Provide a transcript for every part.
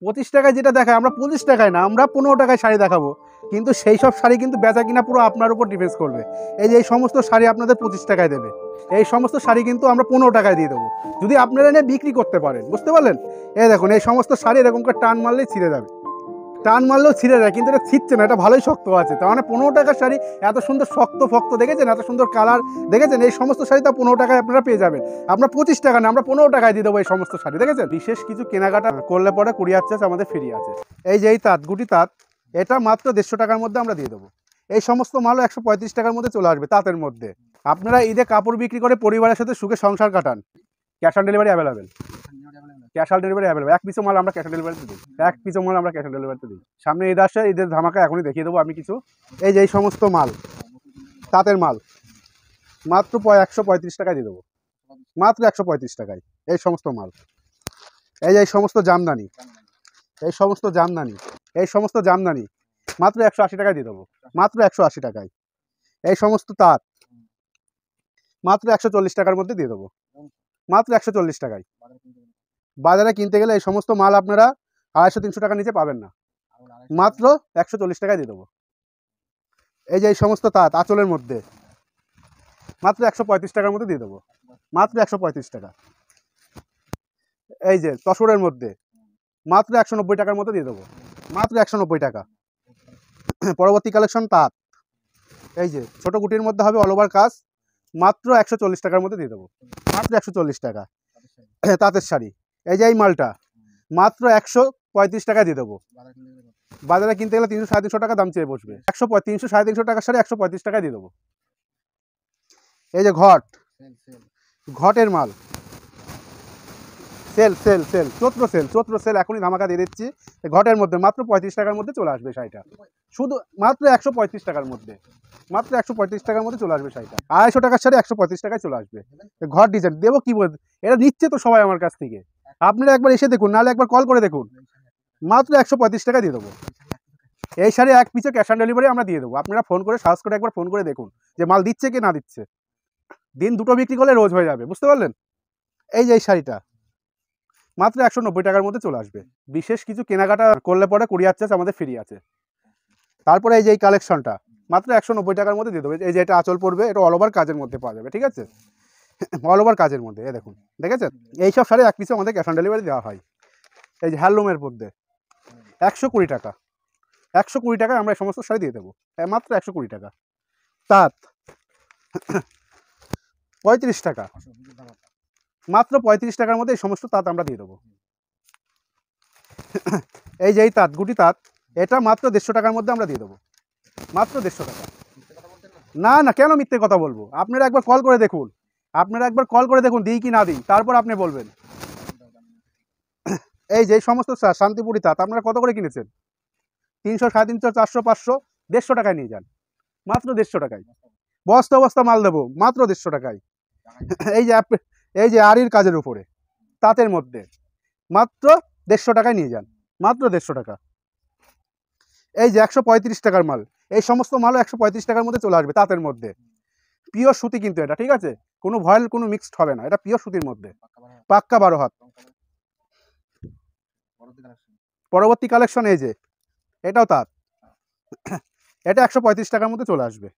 25 টাকায় যেটা দেখায় আমরা 25 টাকায় না, আমরা 15 টাকায় শাড়ি দেখাবো, কিন্তু সেই সব শাড়ি কিন্তু বেচা কিনা পুরো আপনার উপর ডিপেন্ড করবে। এই যে এই সমস্ত শাড়ি আপনাদের 25 টাকায় দেবে, এই সমস্ত শাড়ি কিন্তু আমরা 15 টাকায় দিয়ে দেবো, যদি আপনারা এনে বিক্রি করতে পারেন। বুঝতে পারলেন? এই দেখুন এই সমস্ত শাড়ি এরকম করে টান মারলেই ছিঁড়ে যাবে, টান মারলেও ছিঁড়ে যায়, কিন্তু এটা ছিঁড়ছে না, এটা ভালোই শক্ত আছে। তার মানে 15 টাকার শাড়ি এত সুন্দর শক্ত ফক্ত দেখেছেন, এত সুন্দর কালার দেখেছেন, এই সমস্ত শাড়ি তো 15 টাকায় আপনারা পেয়ে যাবেন। আপনার 25 টাকা না, আমরা 15 টাকায় দিয়ে দেবো এই সমস্ত শাড়ি। দেখেছেন? বিশেষ কিছু কেনাকাটা করলে পরে কুরিয়ার চার্জ আমাদের ফ্রি আছে। এই যে এই তাঁত, গুটি তাঁত, এটা মাত্র 150 টাকার মধ্যে আমরা দিয়ে দেবো। এই সমস্ত মালও 135 টাকার মধ্যে চলে আসবে তাঁতের মধ্যে। আপনারা ঈদে কাপড় বিক্রি করে পরিবারের সাথে সুখে সংসার কাটান। Cash on delivery available, cash on delivery available. এক পিসও মাল আমরা ক্যাশ অন ডেলিভারিতে দিই, এক পিসও মাল আমরা ক্যাশ অন ডেলিভারিতে দিই। সামনে ঈদ আসে, ঈদের ধামাকা এখনই দেখিয়ে দেবো আমি কিছু। এই যে এই সমস্ত মাল, তাঁতের মাল, মাত্র 135 টাকায় দিয়ে দেবো, মাত্র 135 টাকায় এই সমস্ত মাল। এই যে এই সমস্ত জামদানি, এই সমস্ত জামদানি, এই সমস্ত জামদানি মাত্র 180 টাকায় দিয়ে দেবো, মাত্র 180 টাকায়। এই সমস্ত তাঁত মাত্র 140 টাকার মধ্যে দিয়ে দেবো, মাত্র 140 টাকায়। বাজারে কিনতে গেলে এই সমস্ত মাল আপনারা 250-300 টাকার নিচে পাবেন না, মাত্র 140 টাকায় দিয়ে দেবো। এই যে এই সমস্ত তাঁত আঁচলের মধ্যে মাত্র 135 টাকার মধ্যে দিয়ে দেবো, মাত্র 135 টাকা। এই যে তসরের মধ্যে মাত্র 190 টাকার মধ্যে দিয়ে দেবো, মাত্র 190 টাকা। পরবর্তী কালেকশন তাঁত, এই যে ছোট গুটির মধ্যে হবে অল ওভার কাজ, মাত্র 140 টাকার মধ্যে দিয়ে দেবো, মাত্র 140 টাকা। তাঁতের শাড়ি, এই যে এই মালটা মাত্র 135 টাকায় দিয়ে দেবো। বাজারে কিনতে গেলে 300-350 টাকা দাম চেয়ে বসবে, 300-350 টাকার শাড়ি 135 টাকায় দিয়ে দেবো। এই যে ঘট, ঘটের মাল, সেল সেল সেল চৈত্র সেল, চৈত্র সেল এখনই ধামাকা দিয়ে দিচ্ছি। ঘটের মধ্যে মাত্র 35 টাকার মধ্যে চলে আসবে শাড়িটা, শুধু মাত্র 135 টাকার মধ্যে, মাত্র 135 টাকার মধ্যে চলে আসবে শাড়িটা। 250 টাকার শাড়ি 135 টাকায় চলে আসবে। ঘট ডিজাইন দেবো কি বল, এটা নিচ্ছে তো সবাই আমার কাছ থেকে, আপনারা একবার এসে দেখুন, নাহলে একবার কল করে দেখুন, মাত্র 135 টাকা দিয়ে দেবো। এই শাড়ি এক পিসে ক্যাশ অন ডেলিভারি আমরা দিয়ে দেবো। আপনারা ফোন করে সার্চ করে একবার ফোন করে দেখুন যে মাল দিচ্ছে কি না দিচ্ছে। দিন দুটো বিক্রি করলে রোজ হয়ে যাবে। বুঝতে পারলেন? এই যে এই শাড়িটা মাত্র 190 টাকার মধ্যে চলে আসবে। বিশেষ কিছু কেনাকাটা করলে পরে কুরিয়ার চার্জ আমাদের ফ্রি আছে। তারপরে এই যে এই কালেকশনটা মাত্র 190 টাকার মধ্যে দিয়ে দেবো। এই যে এটা আঁচল পড়বে, এটা অল ওভার কাজের মধ্যে পাওয়া যাবে, ঠিক আছে? অল ওভার কাজের মধ্যে, এই দেখুন, দেখেছেন? এইসব শাড়ি এক পিসে আমাদের ক্যাশ অন ডেলিভারি দেওয়া হয়। এই যে হ্যান্ডলুমের মধ্যে 120 টাকা, 120 টাকায় আমরা এই সমস্ত শাড়ি দিয়ে দেবো, মাত্র 120 টাকা। তাঁত 35 টাকা, মাত্র 35 টাকার মধ্যে এই সমস্ত তাঁত আমরা দিয়ে দেবো। এই যে এই তাঁত, গুটি তাঁত, এটা মাত্র 150 টাকার মধ্যে আমরা দিয়ে দেবো, মাত্র 150 টাকা। না না, কেন মিথ্যে কথা বলবো? আপনারা একবার কল করে দেখুন, আপনারা একবার কল করে দেখুন দিই কি না দিই, তারপর আপনি বলবেন। এই যে সমস্ত শান্তিপুরি তাঁত আপনারা কত করে কিনেছেন? 300, 350, 400, 500, 150 টাকায় নিয়ে যান, মাত্র 150 টাকায়। বস্তা বস্তা মাল দেবো, মাত্র 150 টাকায়। এই যে আড়ির কাজের উপরে তাঁতের মধ্যে মাত্র 150 টাকায় নিয়ে যান, মাত্র 150 টাকা। এই যে 135 টাকার মাল, এই সমস্ত মালও 135 টাকার মধ্যে চলে আসবে তাঁতের মধ্যে। পিওর সুতি কিন্তু এটা, ঠিক আছে? কোনো ভয়েল কোনো মিক্সড হবে না, এটা পিওর সুতির মধ্যে, পাক্কা 12 হাত। পরবর্তী কালেকশন এই যে এটাও তাঁত, এটা 135 টাকার মধ্যে চলে আসবে।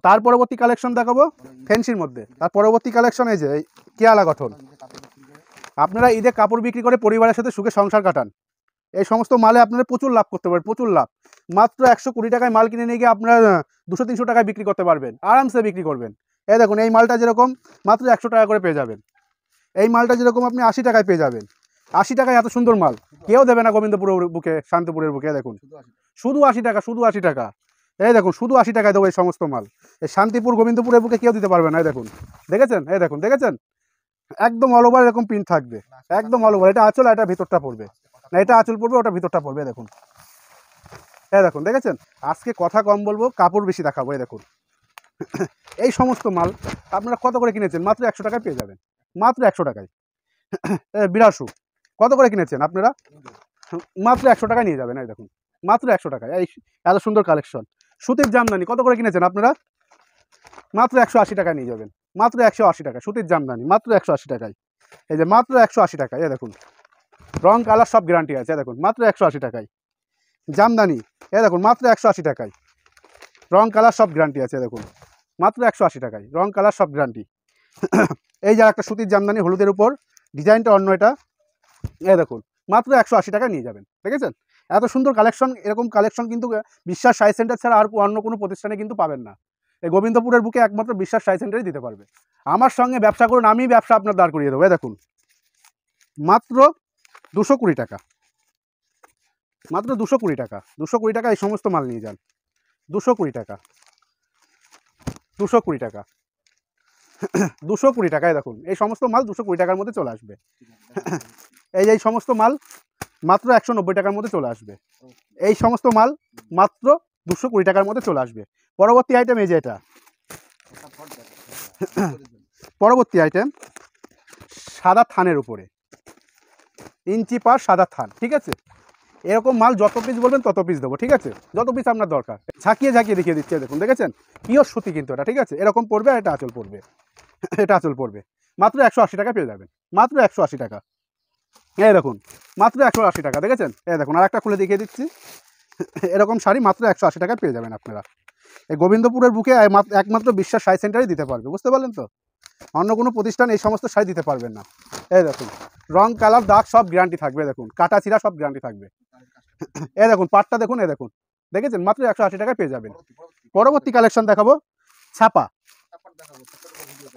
তার পরবর্তী কালেকশন দেখাবো ফ্যান্সির মধ্যে। তার পরবর্তী কালেকশন এই যে কেয়ালা গঠন। আপনারা ঈদে কাপড় বিক্রি করে পরিবারের সাথে সুখে সংসার কাটান, এই সমস্ত মালে আপনারা প্রচুর লাভ করতে পারেন, প্রচুর লাভ। মাত্র 120 টাকায় মাল কিনে নিয়ে গিয়ে আপনারা 200-300 টাকায় বিক্রি করতে পারবেন, আরামসে বিক্রি করবেন। এই দেখুন এই মালটা যেরকম মাত্র 100 টাকা করে পেয়ে যাবেন, এই মালটা যেরকম আপনি 80 টাকায় পেয়ে যাবেন। 80 টাকায় এত সুন্দর মাল কেউ দেবে না গোবিন্দপুরের বুকে, শান্তিপুরের বুকে। দেখুন শুধু 80 টাকা, শুধু 80 টাকা। এই দেখুন শুধু 80 টাকায় দেবো এই সমস্ত মাল। এই শান্তিপুর গোবিন্দপুরের বুকে কেউ দিতে পারবে না। এই দেখুন, দেখেছেন? এই দেখুন, দেখেছেন? একদম অল ওভার এরকম প্রিন্ট থাকবে, একদম অল ওভার। এটা আঁচল, এটা ভিতরটা পড়বে না, এটা আঁচল পড়বে, ওটা ভিতরটা পড়বে। দেখুন, এই দেখুন, দেখেছেন? আজকে কথা কম বলবো, কাপড় বেশি দেখাবো। এই দেখুন এই সমস্ত মাল আপনারা কত করে কিনেছেন? মাত্র 100 টাকায় পেয়ে যাবেন, মাত্র 100 টাকায়। বিরাসু কত করে কিনেছেন আপনারা? মাত্র 100 টাকায় নিয়ে যাবেন। এই দেখুন মাত্র 100 টাকায় এই এত সুন্দর কালেকশন। সুতির জামদানি কত করে কিনেছেন আপনারা? মাত্র 180 টাকায় নিয়ে যাবেন, মাত্র 180 টাকা। সুতির জামদানি মাত্র 180 টাকায়। এই যে মাত্র 180 টাকায়। এই দেখুন রং কালার সব গ্যারান্টি আছে, দেখুন মাত্র 180 টাকায়। জামদানি দেখুন মাত্র 180 টাকায়, রং কালার সব গ্যারান্টি আছে, দেখুন মাত্র 180 টাকায়, রং কালার সব গ্যারান্টি। এই যে একটা সুতির জামদানি হলুদের উপর, ডিজাইনটা অন্য, এটা দেখুন মাত্র 180 টাকায় নিয়ে যাবেন। দেখেছেন এত সুন্দর কালেকশন, এরকম কালেকশন কিন্তু বিশ্বাস শাড়ি সেন্টার ছাড়া আর অন্য কোনো প্রতিষ্ঠানে কিন্তু পাবেন না। এই গোবিন্দপুরের বুকে একমাত্র বিশ্বাস শাড়ি সেন্টারই দিতে পারবে। আমার সঙ্গে ব্যবসা করুন, আমি ব্যবসা আপনার দাঁড় করিয়ে দেবো। দেখুন মাত্র 220 টাকা, মাত্র 220 টাকা, 220 টাকা এই সমস্ত মাল নিয়ে যান। 220 টাকা, 220 টাকা, 220 টাকায় দেখুন এই সমস্ত মাল 220 টাকার মধ্যে চলে আসবে। এই সমস্ত মাল মাত্র 190 টাকার মধ্যে চলে আসবে। এই সমস্ত মাল মাত্র 220 টাকার মধ্যে চলে আসবে। পরবর্তী আইটেম এই যে এটা, পরবর্তী আইটেম সাদা থানের উপরে, ইঞ্চি পার সাদা থান, ঠিক আছে। এরকম মাল যত পিস বলবেন তত পিস দেবো, ঠিক আছে, যত পিস আপনার দরকার। ঝাঁকিয়ে ঝাঁকিয়ে দেখিয়ে দিচ্ছে, দেখুন দেখেছেন পিওর সুতি কিন্তু এটা, ঠিক আছে। এরকম পড়বে, আর এটা আঁচল পড়বে, এটা আঁচল পড়বে। মাত্র 180 টাকা পেয়ে যাবেন, মাত্র 180 টাকা। এই দেখুন মাত্র 180 টাকা, দেখেছেন। এই দেখুন আর একটা খুলে দেখিয়ে দিচ্ছি, এরকম শাড়ি মাত্র 180 টাকায় পেয়ে যাবেন আপনারা। এই গোবিন্দপুরের বুকে একমাত্র বিশ্বাস শাড়ি সেন্টারই দিতে পারবে, বুঝতে পারলেন তো। অন্য কোনো প্রতিষ্ঠান এই সমস্ত শাড়ি দিতে পারবেন না। এই দেখুন রং কালার দাগ সব গ্যারান্টি থাকবে, দেখুন কাটা ছিঁড়া সব গ্যারান্টি থাকবে। এই দেখুন পাটটা দেখুন, এই দেখুন দেখেছেন মাত্র 180 টাকায় পেয়ে যাবেন। পরবর্তী কালেকশন দেখাবো ছাপা,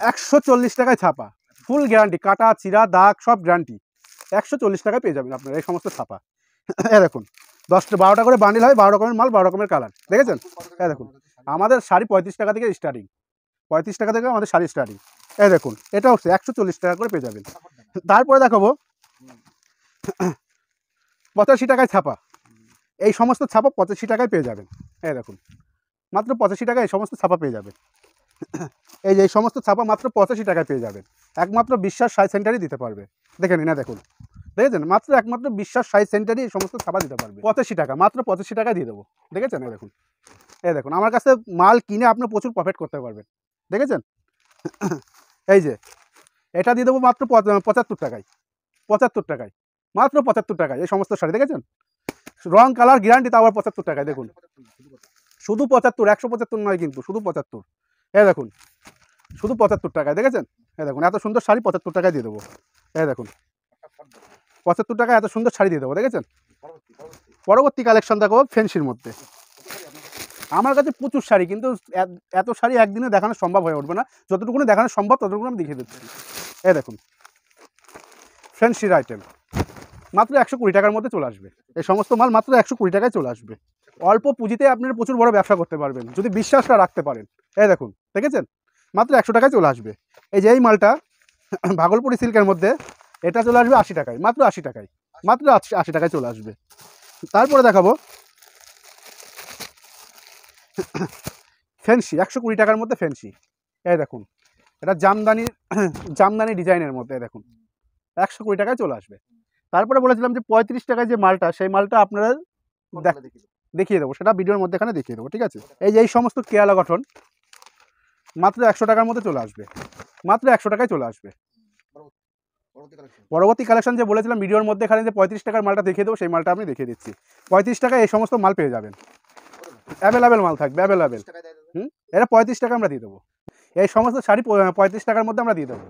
140 টাকায় ছাপা, ফুল গ্যারান্টি, কাটা ছিঁড়া দাগ সব গ্যারান্টি। 140 টাকায় পেয়ে যাবেন আপনারা এই সমস্ত ছাপা। এই দেখুন 10-12টা করে বান্ডিল হয়, 12 রকমের মাল, 12 রকমের কালার, দেখেছেন। এই দেখুন আমাদের শাড়ি 35 টাকা থেকে স্টার্টিং, 35 টাকা থেকে আমাদের শাড়ি স্টার্টিং। এই দেখুন এটা হচ্ছে 140 টাকা করে পেয়ে যাবেন। তারপরে দেখাবো 85 টাকায় ছাপা, এই সমস্ত ছাপা 85 টাকায় পেয়ে যাবেন। এই দেখুন মাত্র 85 টাকায় এই সমস্ত ছাপা পেয়ে যাবেন। এই যে এই সমস্ত ছাপা মাত্র 85 টাকায় পেয়ে যাবেন, একমাত্র বিশ্বাস শাড়ি সেন্টারই দিতে পারবে। দেখে নিন, দেখুন দেখেছেন মাত্র একমাত্র বিশ্বাস শাড়ি সেন্টারই এই সমস্ত ছাপা দিতে পারবে। 85 টাকা, মাত্র 85 টাকায় দিয়ে দেবো, দেখেছেন। এই দেখুন আমার কাছে মাল কিনে আপনি প্রচুর প্রফিট করতে পারবেন, দেখেছেন। এই যে এটা দিয়ে দেবো মাত্র 75 টাকায়, 75 টাকায়, মাত্র 75 টাকায় এই সমস্ত শাড়ি, দেখেছেন। রং কালার গ্যারান্টি, তা আবার 75 টাকায়, দেখুন শুধু 75, 175 নয় কিন্তু, শুধু 75। এই দেখুন শুধু 75 টাকায়, দেখেছেন। এই দেখুন এত সুন্দর শাড়ি 75 টাকায় দিয়ে দেবো। এই দেখুন 75 টাকায় এত সুন্দর শাড়ি দিয়ে দেবো, দেখেছেন। পরবর্তী কালেকশন দেখো ফ্যান্সির মধ্যে। আমার কাছে প্রচুর শাড়ি, কিন্তু এত শাড়ি একদিনে দেখানো সম্ভব হয়ে উঠবে না, যতটুকুনি দেখানো সম্ভব ততটুকু আমি দেখিয়ে দিচ্ছি। এই দেখুন ফ্যান্সির আইটেম মাত্র 120 টাকার মধ্যে চলে আসবে। এই সমস্ত মাল মাত্র 120 টাকায় চলে আসবে। অল্প পুঁজিতে আপনারা প্রচুর বড় ব্যবসা করতে পারবেন যদি বিশ্বাসটা রাখতে পারেন। এই দেখুন দেখেছেন মাত্র 100 টাকায় চলে আসবে। এই যে এই মালটা ভাগলপুরি সিল্কের মধ্যে, এটা চলে আসবে 80 টাকায়, মাত্র 80 টাকায়, মাত্র 80 টাকায় চলে আসবে। তারপরে দেখাবো ফ্যান্সি, 120 টাকার মধ্যে ফ্যান্সি। এই দেখুন এটা জামদানি ডিজাইনের মধ্যে, দেখুন 120 টাকায় চলে আসবে। তারপরে বলেছিলাম যে 35 টাকায় যে মালটা, সেই মালটা আপনারা দেখিয়ে দেবো, সেটা ভিডিওর মধ্যে এখানে দেখিয়ে দেবো, ঠিক আছে। এই যে এই সমস্ত কেয়ালা গঠন মাত্র 100 টাকার মধ্যে চলে আসবে, মাত্র 100 টাকায় চলে আসবে। পরবর্তী কালেকশন যে বলেছিলাম ভিডিওর মধ্যে এখানে যে 35 টাকার মালটা দেখিয়ে দেবো, সেই মালটা আমি দেখিয়ে দিচ্ছি। 35 টাকায় এই সমস্ত মাল পেয়ে যাবেন, অ্যাভেলেবেল মাল থাকবে, অ্যাভেলেবেল। এটা 35 টাকা আমরা দিয়ে দেবো, এই সমস্ত শাড়ি 35 টাকার মধ্যে আমরা দিয়ে দেবো।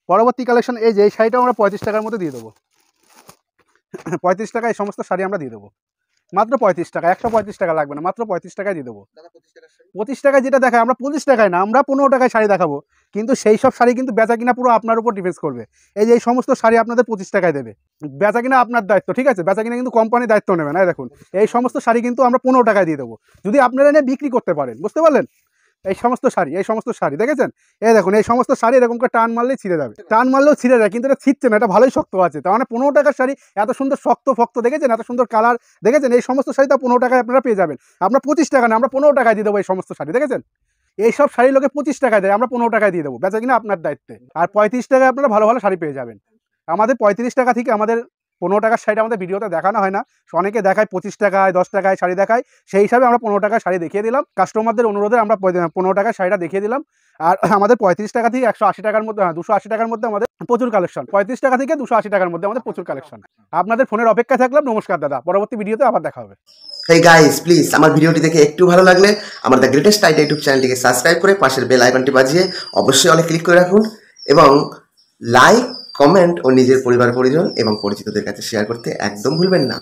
পরবর্তী কালেকশন এই যে এই শাড়িটাও আমরা 35 টাকার মধ্যে দিয়ে দেবো, 35 টাকা এই সমস্ত শাড়ি আমরা দিয়ে দেবো, মাত্র 35 টাকা, 135 টাকা লাগবে না, মাত্র 35 টাকায় দিয়ে দেবো। 25 টাকায় যেটা দেখায় আমরা 25 টাকায় না, আমরা 15 টাকায় শাড়ি দেখাবো, কিন্তু সেই সব শাড়ি কিন্তু বেচা কিনা পুরো আপনার উপর ডিপেন্ড করবে। এই যে এই সমস্ত শাড়ি আপনাদের 25 টাকায় দেবে, বেচা কিনা আপনার দায়িত্ব, ঠিক আছে, বেচা কিনা কিন্তু কোম্পানির দায়িত্ব নেবে না। দেখুন এই সমস্ত শাড়ি কিন্তু আমরা 15 টাকায় দিয়ে দেবো, যদি আপনারা এনে বিক্রি করতে পারেন, বুঝতে পারলেন। এই সমস্ত শাড়ি দেখেছেন, এই দেখুন এই সমস্ত শাড়ি এরকম করে টান মারলেই ছিঁড়ে যাবে, টান মারলেও ছিঁড়ে যায়, কিন্তু এটা ছিঁড়ছে না, এটা ভালোই শক্ত আছে। তার মানে 15 টাকার শাড়ি এত সুন্দর শক্ত ফক্ত, দেখেছেন, এত সুন্দর কালার, দেখেছেন। এই সমস্ত শাড়ি তা 15 টাকায় আপনারা পেয়ে যাবেন। আমরা 25 টাকা না, আমরা 15 টাকায় দিয়ে দেবো এই সমস্ত শাড়ি, দেখেছেন। এইসব শাড়ি লোকে 25 টাকায় দেয়, আমরা 15 টাকায় দিয়ে দেবো, বেচা কিনা আপনার দায়িত্বে। আর 35 টাকায় আপনারা ভালো ভালো শাড়ি পেয়ে যাবেন। আমাদের 35 টাকা থেকে আমাদের 15 টাকার শাড়িটা আমাদের ভিডিওতে দেখানো হয় না, অনেকে দেখায় 25 টাকায় 10 টাকায় শাড়ি দেখায়, সেই হিসাবে আমরা 15 টাকার শাড়ি দেখিয়ে দিলাম। কাস্টমারদের অনুরোধে আমরা 15 টাকার শাড়িটা দেখিয়ে দিলাম। আর আমাদের 35 টাকা থেকে 180 টাকার মধ্যে 280 টাকার মধ্যে আমাদের প্রচুর কালেকশন, 35 টাকা থেকে 280 টাকার মধ্যে আমাদের প্রচুর কালেকশন। আপনাদের ফোনের অপেক্ষায় থাকলাম। নমস্কার দাদা, পরবর্তী ভিডিওতে আবার দেখা হবে। হেই গাইস, প্লিজ আমার ভিডিওটি দেখে একটু ভালো লাগলে আমার দ্য গ্রেটেস্ট আইডিয়া ইউটিউব চ্যানেলটিকে সাবস্ক্রাইব করে পাশের বেল আইকনটি বাজিয়ে অবশ্যই অলে ক্লিক করে রাখুন এবং লাইক, কমেন্ট ও নিজের পরিবার পরিজন এবং পরিচিতদের কাছে শেয়ার করতে একদম ভুলবেন না।